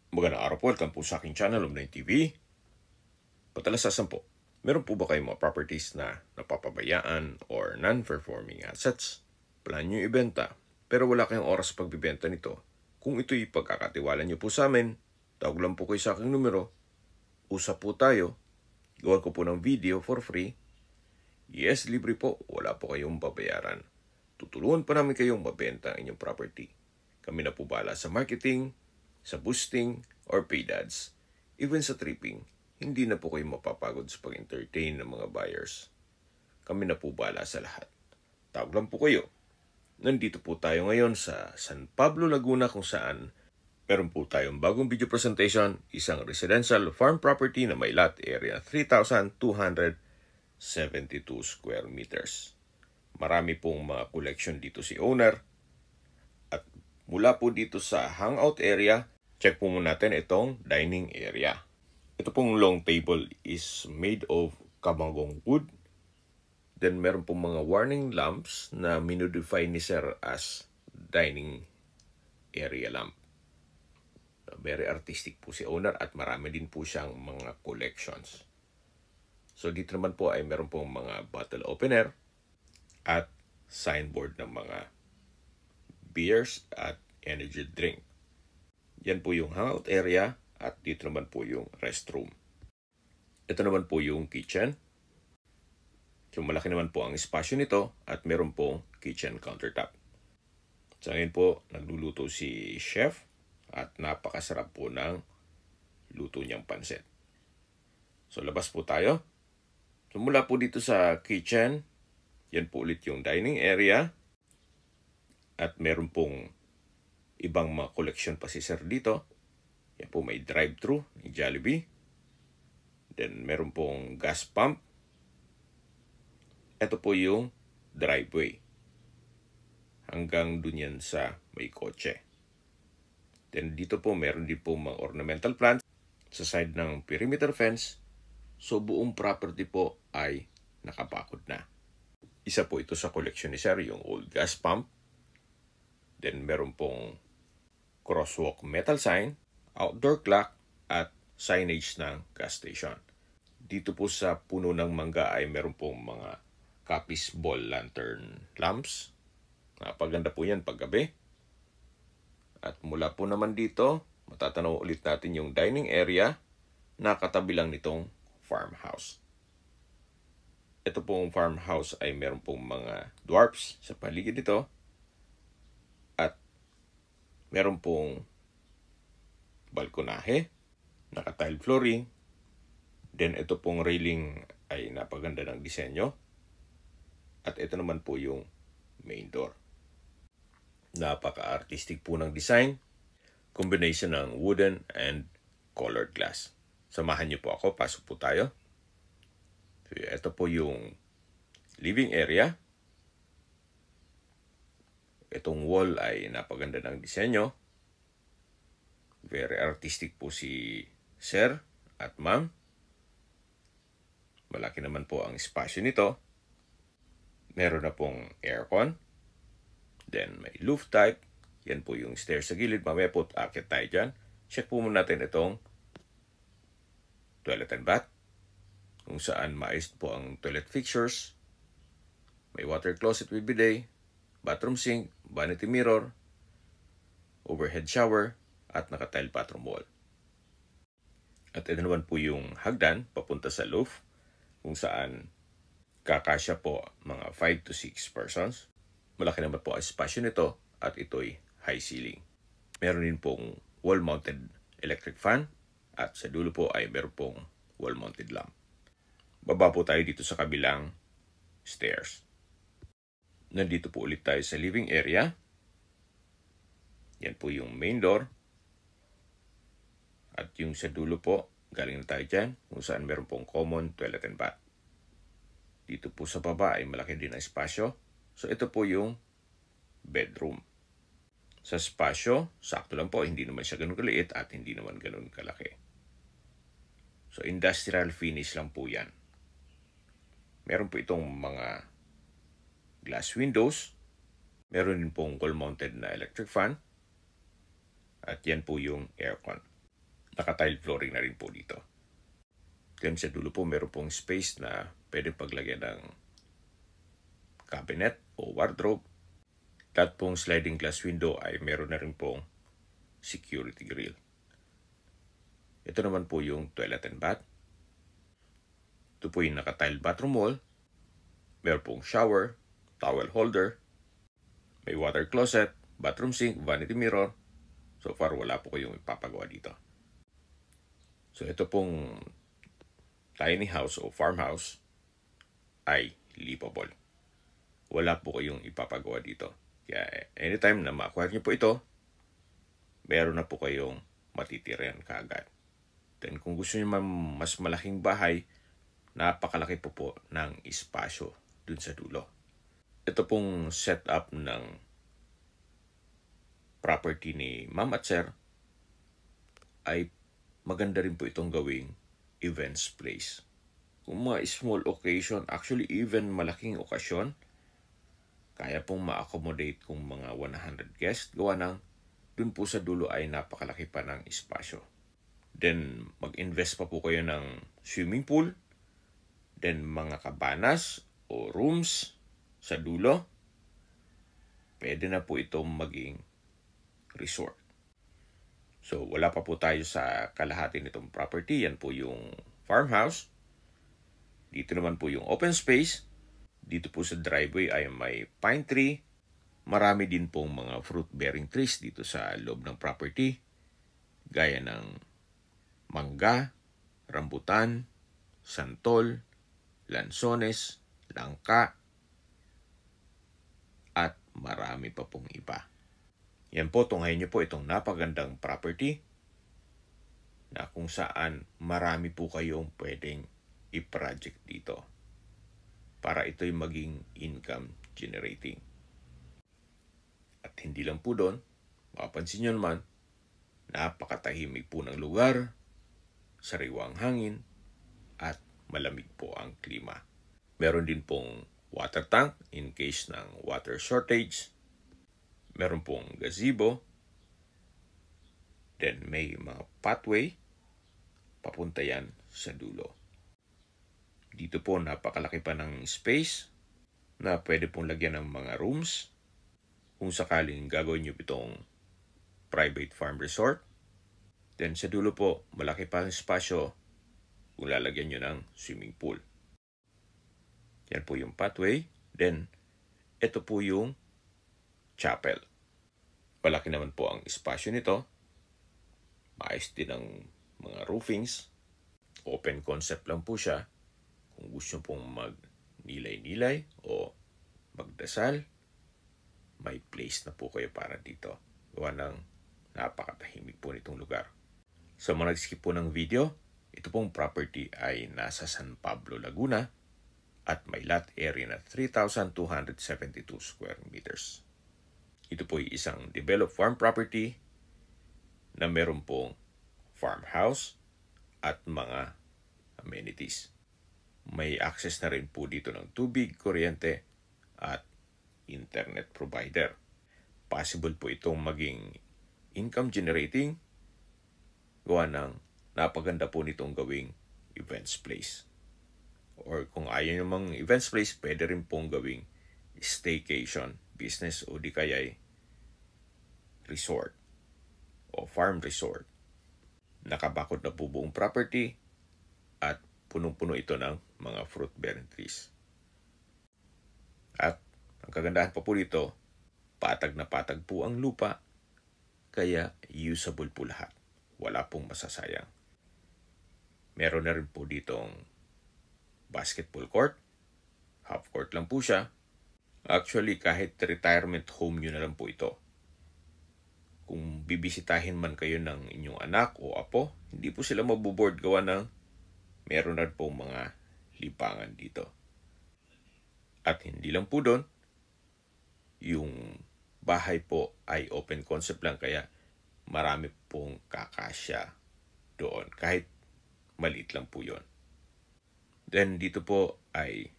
Magandang araw po, welcome po sa aking channel, Omnine TV. Patalasasan po, meron po ba kayong mga properties na napapabayaan or non-performing assets? Plan nyo ibenta, pero wala kayong oras pagbibenta nito. Kung ito'y pagkakatiwala nyo po sa amin, tawag lang po kayo sa aking numero, usap po tayo, gawan ko po ng video for free. Yes, libre po, wala po kayong babayaran. Tutulungan pa namin kayong mabenta ang inyong property. Kami na po bahala sa marketing, sa boosting, or paid ads. Even sa tripping, hindi na po kayo mapapagod sa pag-entertain ng mga buyers. Kami na po bahala sa lahat. Tawag lang po kayo. Nandito po tayo ngayon sa San Pablo, Laguna kung saan meron po tayong bagong video presentation, isang residential farm property na may lot area 3,272 square meters. Marami pong mga collection dito si owner. At mula po dito sa hangout area, check po muna natin itong dining area. Ito pong long table is made of kamangong wood. Then meron pong mga warning lamps na minodify ni Sir as dining area lamp. Very artistic po si owner at marami din po siyang mga collections. So dito naman po ay meron pong mga bottle opener at signboard ng mga beers at energy drink. Yan po yung hangout area at dito naman po yung restroom. Ito naman po yung kitchen. So malaki naman po ang espasyo nito at meron pong kitchen countertop. So ngayon po nagluluto si chef at napakasarap po ng luto niyang pansit. So labas po tayo. So mula po dito sa kitchen, yan po ulit yung dining area. At meron pong ibang mga collection pa si Sir dito. Yan po may drive-thru ng Jollibee. Then meron pong gas pump. Ito po yung driveway. Hanggang dun yan sa may kotse. Then dito po meron din po mga ornamental plants sa side ng perimeter fence. So buong property po ay nakapakod na. Isa po ito sa collection ni Sir, yung old gas pump. Then meron pong crosswalk metal sign, outdoor clock, at signage ng gas station. Dito po sa puno ng mangga ay meron pong mga Capiz ball lantern lamps. Napaganda po yan paggabi. At mula po naman dito, matatanaw ulit natin yung dining area na katabi lang nitong farmhouse. Ito pong farmhouse ay meron pong mga dwarfs sa paligid nito. At meron pong balkonahe, naka-tile flooring. Then ito pong railing ay napaganda ng disenyo. At ito naman po yung main door. Napaka-artistic po ng design. Combination ng wooden and colored glass. Samahan niyo po ako, pasok po tayo. So, ito po yung living area. Itong wall ay napaganda ng disenyo. Very artistic po si Sir at Ma'am. Malaki naman po ang espasyo nito. Meron na pong aircon. Then may roof type. Yan po yung stairs sa gilid. Mamaya po akit tayo dyan. Check po muna natin itong toilet and bath. Kung saan maayos po ang toilet fixtures. May water closet with bidet. Bathroom sink, vanity mirror, overhead shower, at naka-tile bathroom wall. At ito naman po yung hagdan papunta sa roof kung saan kakasya po mga 5 to 6 persons. Malaki naman po ang espasyo nito at ito'y high ceiling. Meron din pong wall-mounted electric fan at sa dulo po ay meron pong wall-mounted lamp. Baba po tayo dito sa kabilang stairs. Nandito po ulit tayo sa living area. Yan po yung main door. At yung sa dulo po, galing na tayo dyan, kung saan meron pong common toilet and bath. Dito po sa baba ay malaki din ang espasyo. So ito po yung bedroom. Sa espasyo, sakto lang po, hindi naman siya ganun kaliit at hindi naman ganun kalaki. So industrial finish lang po yan. Meron po itong mga glass windows. Meron din pong wall-mounted na electric fan. At yan po yung aircon. Naka-tile flooring na rin po dito. Then sa dulo po meron pong space na pwede paglagyan ng cabinet o wardrobe. At pong sliding glass window ay meron na rin pong security grill. Ito naman po yung toilet and bath. Ito po yung naka-tile bathroom wall. Meron pong shower, towel holder, may water closet, bathroom sink, vanity mirror. So far, wala po kayong ipapagawa dito. So ito pong tiny house o farmhouse ay livable. Wala po kayong ipapagawa dito. Kaya anytime na ma-acquire nyo po ito, meron na po kayong matitirian kaagad. Then kung gusto nyo mas malaking bahay, napakalaki po ng espasyo dun sa dulo. Ito pong setup ng property ni Ma'am at Sir ay maganda rin po itong gawing events place. Kung mga small occasion, actually even malaking okasyon, kaya pong ma-accommodate kung mga 100 guests, gawa ng dun po sa dulo ay napakalaki pa ng espasyo. Then mag-invest pa po kayo ng swimming pool, then mga cabanas o rooms sa dulo, pwede na po itong maging resort. So wala pa po tayo sa kalahati nitong property. Yan po yung farmhouse. Dito naman po yung open space. Dito po sa driveway ay may pine tree. Marami din pong mga fruit-bearing trees dito sa loob ng property. Gaya ng mangga, rambutan, santol, lansones, langka, at marami pa pong iba. Yan po, tunghayin nyo po itong napagandang property na kung saan marami po kayong pwedeng i-project dito para ito'y maging income generating. At hindi lang po doon, mapapansin nyo naman, napakatahimik po ng lugar, sariwang hangin, at malamig po ang klima. Meron din pong water tank in case ng water shortage. Meron pong gazebo. Then may mga pathway papunta yan sa dulo. Dito po napakalaki pa ng space na pwede pong lagyan ng mga rooms kung sakaling gagawin nyo itong private farm resort. Then sa dulo po, malaki pa ang espasyo kung lalagyan nyo ng swimming pool. Yan po yung pathway. Then, ito po yung chapel. Malaki naman po ang espasyo nito. Maayos din ang mga roofings. Open concept lang po siya. Kung gusto pong mag-nilay-nilay o magdasal, may place na po kayo para dito. Gawa ng napakatahimik po nitong lugar. Sa mga nag-skip po ng video, ito pong property ay nasa San Pablo, Laguna at may lot area na 3,272 square meters. Ito po ay isang developed farm property na meron pong farmhouse at mga amenities. May access na rin po dito ng tubig, kuryente at internet provider. Possible po itong maging income generating, gawa ng napaganda po nitong gawing events place. Or kung ayaw nyo mang events place, pwede rin pong gawing staycation business o di kaya'y resort o farm resort. Nakabakod na po buong property at punong-puno ito ng mga fruit-bearing trees. At ang kagandahan pa po dito, patag na patag po ang lupa, kaya usable po lahat. Wala pong masasayang. Meron na rin po ditong basketball court. Half court lang po siya. Actually, kahit retirement home nyo na lang po ito. Kung bibisitahin man kayo ng inyong anak o apo, hindi po sila maboboard gawa ng meron na po mga lipangan dito. At hindi lang po doon, yung bahay po ay open concept lang kaya marami pong kakasya doon. Kahit maliit lang po yon. Then dito po ay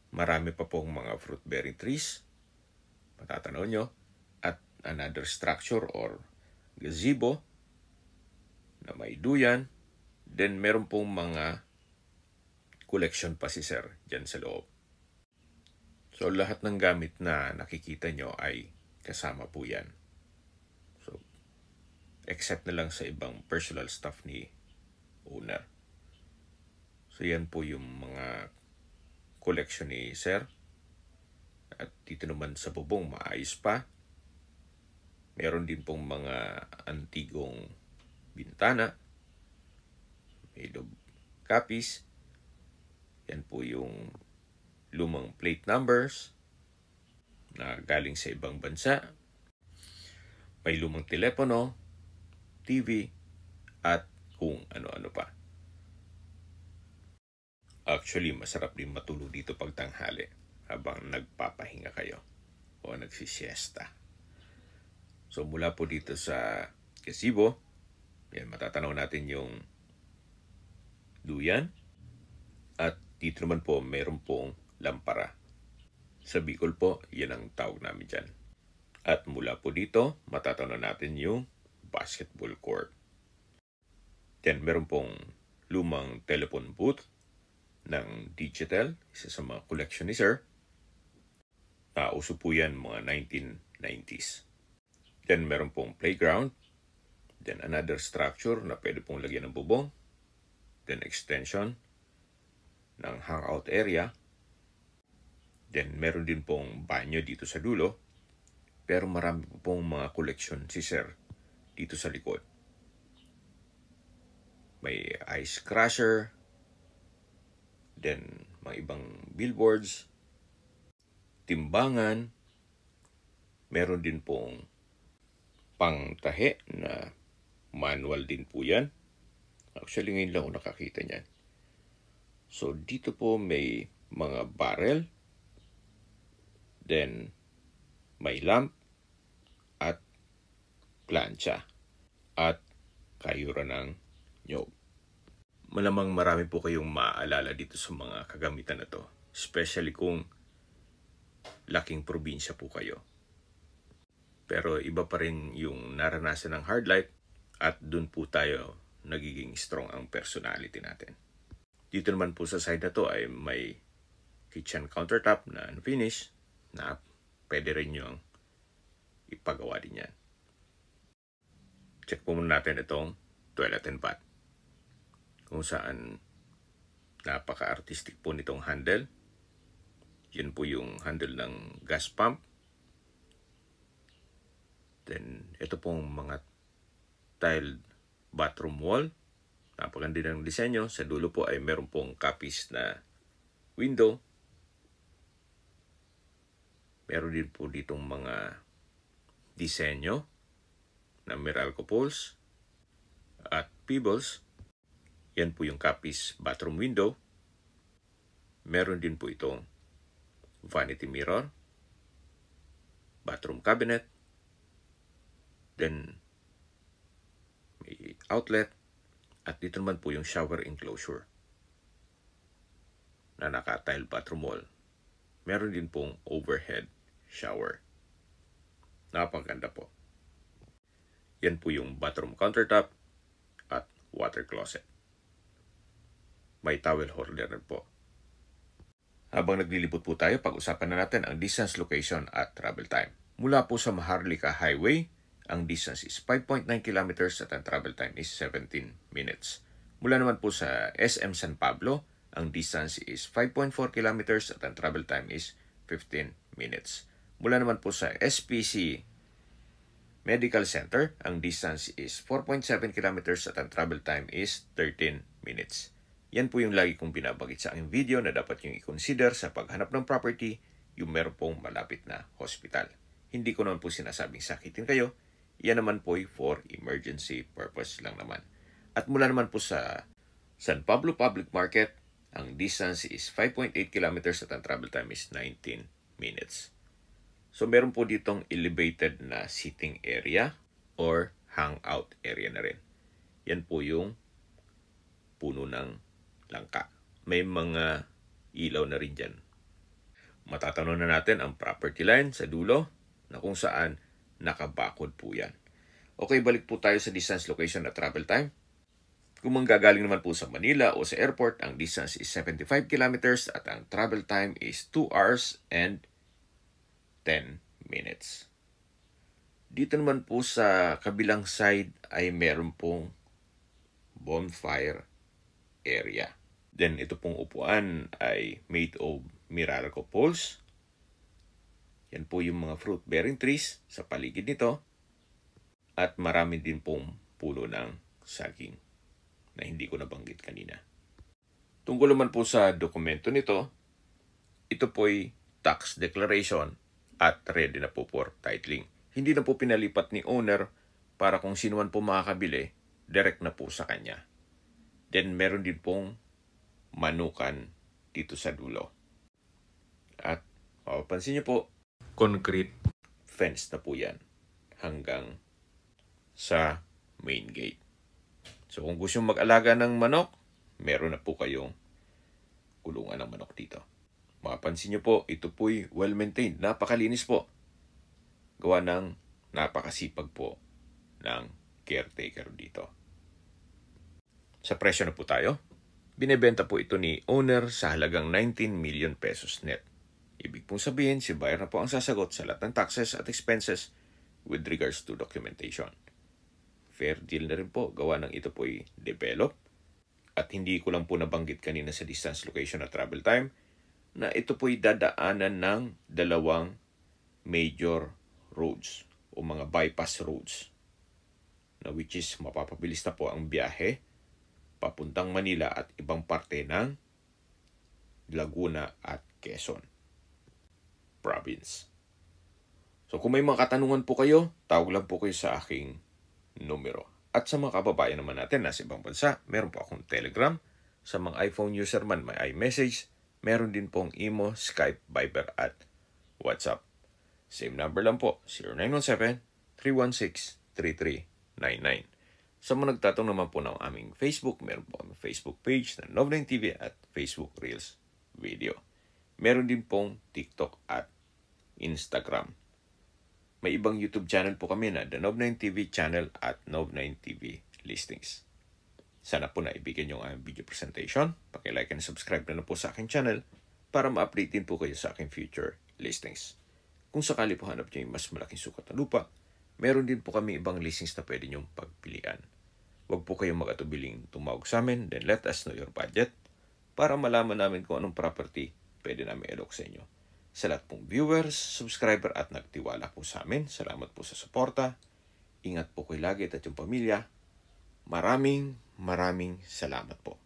marami pa pong mga fruit-bearing trees. Matatanaw nyo. At another structure or gazebo na may duyan. Then meron pong mga collection pa si sir dyan sa loob. So lahat ng gamit na nakikita nyo ay kasama po yan. So except na lang sa ibang personal stuff ni owner. So yan po yung mga collection ni sir. At dito naman sa bubong maayos pa. Meron din pong mga antigong bintana. Made of copies. Yan po yung lumang plate numbers na galing sa ibang bansa. May lumang telepono, TV, at kung ano-ano pa. Actually, masarap din matulog dito pag tanghali habang nagpapahinga kayo o nagsisiesta. So mula po dito sa gazebo, yan, matatanaw natin yung duyan. At dito naman po, mayroon pong lampara. Sa Bicol po, yan ang tawag namin dyan. At mula po dito, matatanaw natin yung basketball court. Yan, meron pong lumang telephone booth ng Digital, isa sa mga collection ni sir. Uso po yan mga 1990s. Then meron pong playground. Then another structure na pwede pong lagyan ng bubong. Then extension ng hangout area. Then meron din pong banyo dito sa dulo. Pero marami po pong mga collection si sir dito sa likod. May ice crusher. Then mga ibang billboards. Timbangan. Meron din pong pangtahe na manual din po yan. Actually, ngayon lang ako nakakita niyan. So, dito po may mga barrel. Then, may lamp at plancha at kayura ng nyog. Malamang marami po kayong maaalala dito sa mga kagamitan na to. Especially kung laking probinsya po kayo. Pero iba pa rin yung naranasan ng hard life at dun po tayo nagiging strong ang personality natin. Dito naman po sa side na to ay may kitchen countertop na unfinished na pwede rin yung ipagawa din yan. Check po muna natin itong toilet and bath. Kung saan napaka-artistic po nitong handle. Yan po yung handle ng gas pump. Then, ito pong mga tiled bathroom wall. Napaganda ng disenyo. Sa dulo po ay meron pong copies na window. Meron din po ditong mga disenyo na Meralco poles at pebbles. Yan po yung copies bathroom window. Meron din po itong vanity mirror, bathroom cabinet, then may outlet, at dito naman po yung shower enclosure na naka-tile bathroom wall. Meron din pong overhead shower. Napakaganda po. Yan po yung bathroom countertop at water closet. May towel holder rin po. Habang naglilibot po tayo, pag-usapan na natin ang distance, location at travel time. Mula po sa Maharlika Highway, ang distance is 5.9 kilometers at ang travel time is 17 minutes. Mula naman po sa SM San Pablo, ang distance is 5.4 kilometers at ang travel time is 15 minutes. Mula naman po sa SPC Medical Center, ang distance is 4.7 kilometers at ang travel time is 13 minutes. Yan po yung lagi kong binabagit sa aking video na dapat yung i-consider sa paghanap ng property, yung meron pong malapit na hospital. Hindi ko naman po sinasabing sakitin kayo, yan naman po ay for emergency purpose lang naman. At mula naman po sa San Pablo Public Market, ang distance is 5.8 kilometers at ang travel time is 19 minutes. So meron po ditong elevated na sitting area or hangout area na rin. Yan po yung puno ng langka. May mga ilaw na rin dyan. Matatanaw na natin ang property line sa dulo na kung saan nakabakod po yan. Okay, balik po tayo sa distance, location at travel time. Kung manggagaling naman po sa Manila o sa airport, ang distance is 75 kilometers at ang travel time is 2 hours and 10 minutes. Dito naman po sa kabilang side ay meron pong bonfire area. Then ito pong upuan ay made of Miraraco poles. Yan po yung mga fruit-bearing trees sa paligid nito. At marami din pong puno ng saging na hindi ko nabanggit kanina. Tungkol naman po sa dokumento nito, ito po'y tax declaration at ready na po for titling. Hindi na po pinalipat ni owner para kung sino man po makakabili, direct na po sa kanya. Then meron din pong manukan dito sa dulo. At mapapansin niyo po, concrete fence na po yan hanggang sa main gate. So kung gusto nyo mag-alaga ng manok, meron na po kayong kulungan ng manok dito. Mapapansin nyo po, ito po'y well-maintained. Napakalinis po. Gawa ng napakasipag po ng caretaker dito. Sa presyo na po tayo. Binebenta po ito ni owner sa halagang 19 million pesos net. Ibig pong sabihin, si buyer na po ang sasagot sa lahat ng taxes at expenses with regards to documentation. Fair deal na rin po, gawa ng ito po'y develop. At hindi ko lang po nabanggit kanina sa distance, location at travel time na ito po'y dadaanan ng dalawang major roads o mga bypass roads na which is mapapabilis na po ang biyahe papuntang Manila at ibang parte ng Laguna at Quezon Province. So kung may mga katanungan po kayo, tawag lang po kayo sa aking numero. At sa mga kababayan naman natin nasa ibang bansa, meron po akong Telegram. Sa mga iPhone user man, may iMessage. Meron din pong Imo, Skype, Viber at WhatsApp. Same number lang po, 0917-316-3399. Sa mga nagtatanong naman po ng aming Facebook, meron po aming Facebook page na Nov9 TV at Facebook Reels Video. Meron din pong TikTok at Instagram. May ibang YouTube channel po kami na The Nov9 TV channel at Nov9 TV Listings. Sana po naibigan yung aming video presentation. Paki-like and subscribe na po sa aking channel para ma-update din po kayo sa aking future listings. Kung sakali po hanap nyo yung mas malaking sukat na lupa, meron din po kami ibang listings na pwede nyong pagpilian. Huwag po kayong mag-atubiling tumawag sa amin, then let us know your budget para malaman namin kung anong property pwede namin i-alok sa inyo. Sa lahat pong viewers, subscriber at nagtiwala po sa amin, salamat po sa suporta. Ingat po kayo lagi at yung pamilya. Maraming salamat po.